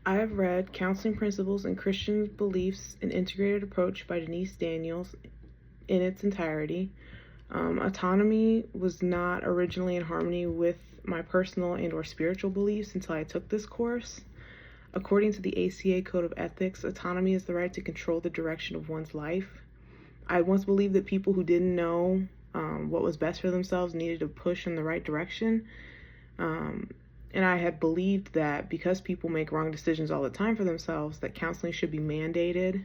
I have read Counseling Principles and Christian Beliefs: An Integrated Approach by Denise Daniels in its entirety. Autonomy was not originally in harmony with my personal and or spiritual beliefs until I took this course. According to the ACA Code of Ethics, autonomy is the right to control the direction of one's life. I once believed that people who didn't know what was best for themselves needed to push in the right direction. And I had believed that because people make wrong decisions all the time for themselves, that counseling should be mandated.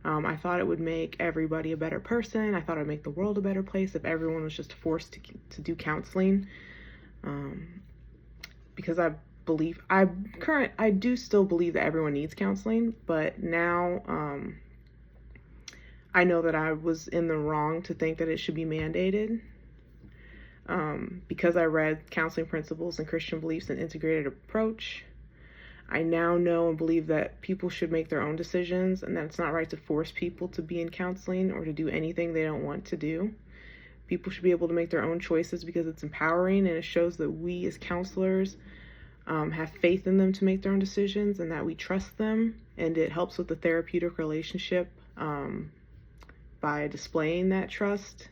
I thought it would make everybody a better person. I thought it would make the world a better place if everyone was just forced to do counseling. Because I do still believe that everyone needs counseling, but now I know that I was in the wrong to think that it should be mandated. Because I read Counseling Principles and Christian Beliefs: An Integrated Approach, I now know and believe that people should make their own decisions, and that it's not right to force people to be in counseling or to do anything they don't want to do. People should be able to make their own choices because it's empowering, and it shows that we as counselors have faith in them to make their own decisions and that we trust them, and it helps with the therapeutic relationship by displaying that trust.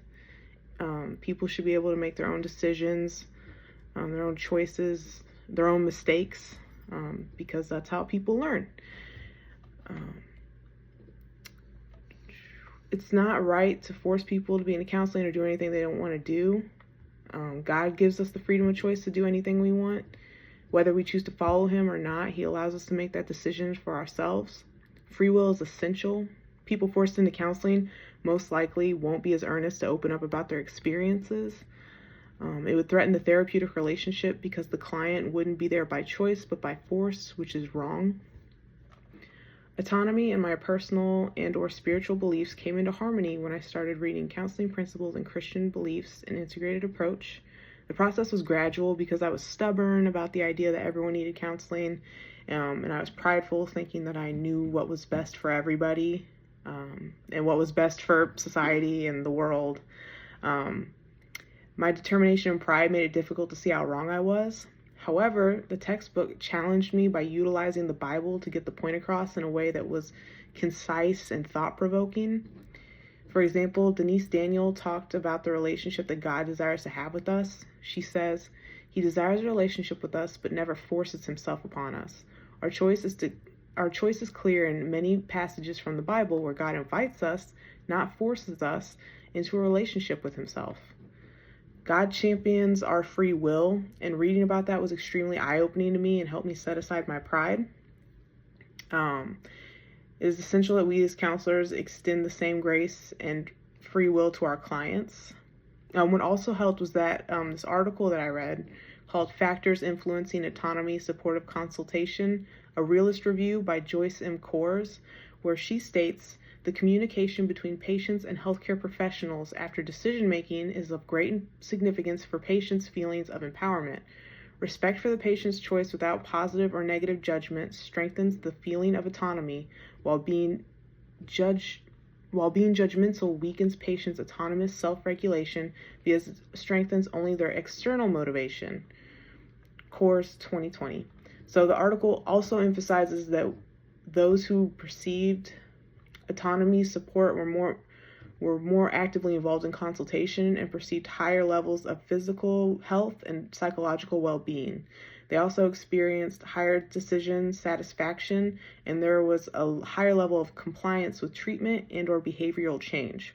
People should be able to make their own decisions, their own choices, their own mistakes, because that's how people learn. It's not right to force people to be in counseling or do anything they don't want to do. God gives us the freedom of choice to do anything we want. Whether we choose to follow him or not, he allows us to make that decision for ourselves. Free will is essential. People forced into counseling most likely won't be as earnest to open up about their experiences. It would threaten the therapeutic relationship because the client wouldn't be there by choice but by force, which is wrong. Autonomy and my personal and or spiritual beliefs came into harmony when I started reading Counseling Principles and Christian Beliefs: An Integrated Approach. The process was gradual because I was stubborn about the idea that everyone needed counseling, and I was prideful, thinking that I knew what was best for everybody, and what was best for society and the world. My determination and pride made it difficult to see how wrong I was. However, the textbook challenged me by utilizing the Bible to get the point across in a way that was concise and thought-provoking. For example, Denise Daniel talked about the relationship that God desires to have with us. She says, "He desires a relationship with us, but never forces himself upon us. Our choice is clear in many passages from the Bible where God invites us, not forces us, into a relationship with himself." God champions our free will, and reading about that was extremely eye-opening to me and helped me set aside my pride. It is essential that we as counselors extend the same grace and free will to our clients. What also helped was that this article that I read called Factors Influencing Autonomy Supportive Consultation, a realist review by Joyce M. Coors, where she states, "The communication between patients and healthcare professionals after decision-making is of great significance for patients' feelings of empowerment. Respect for the patient's choice without positive or negative judgment strengthens the feeling of autonomy, while being judgmental weakens patients' autonomous self-regulation because it strengthens only their external motivation." Coors 2020. So the article also emphasizes that those who perceived autonomy support were more actively involved in consultation and perceived higher levels of physical health and psychological well-being. They also experienced higher decision satisfaction, and there was a higher level of compliance with treatment and or behavioral change.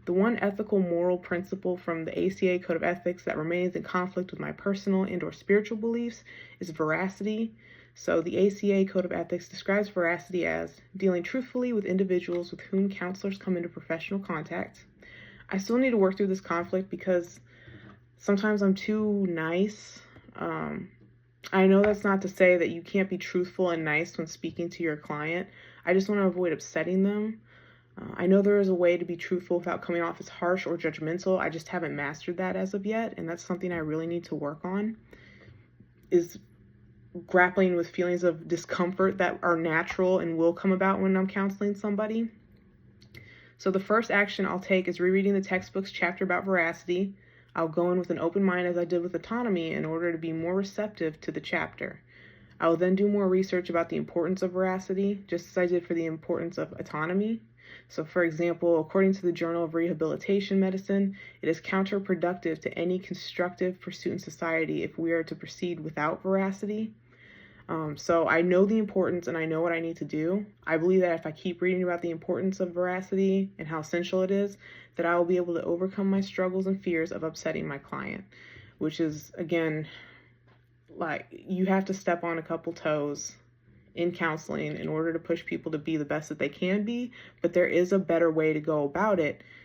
The one ethical moral principle from the ACA Code of Ethics that remains in conflict with my personal and or spiritual beliefs is veracity. So the ACA Code of Ethics describes veracity as dealing truthfully with individuals with whom counselors come into professional contact. I still need to work through this conflict because sometimes I'm too nice. I know that's not to say that you can't be truthful and nice when speaking to your client. I just want to avoid upsetting them. I know there is a way to be truthful without coming off as harsh or judgmental. I just haven't mastered that as of yet, and that's something I really need to work on, is grappling with feelings of discomfort that are natural and will come about when I'm counseling somebody. So the first action I'll take is rereading the textbook's chapter about veracity. I'll go in with an open mind as I did with autonomy in order to be more receptive to the chapter. I will then do more research about the importance of veracity, just as I did for the importance of autonomy. So, for example, according to the Journal of Rehabilitation Medicine, it is counterproductive to any constructive pursuit in society if we are to proceed without veracity. So I know the importance and I know what I need to do. I believe that if I keep reading about the importance of veracity and how essential it is, that I will be able to overcome my struggles and fears of upsetting my client, which is, again, like you have to step on a couple toes in counseling in order to push people to be the best that they can be, but there is a better way to go about it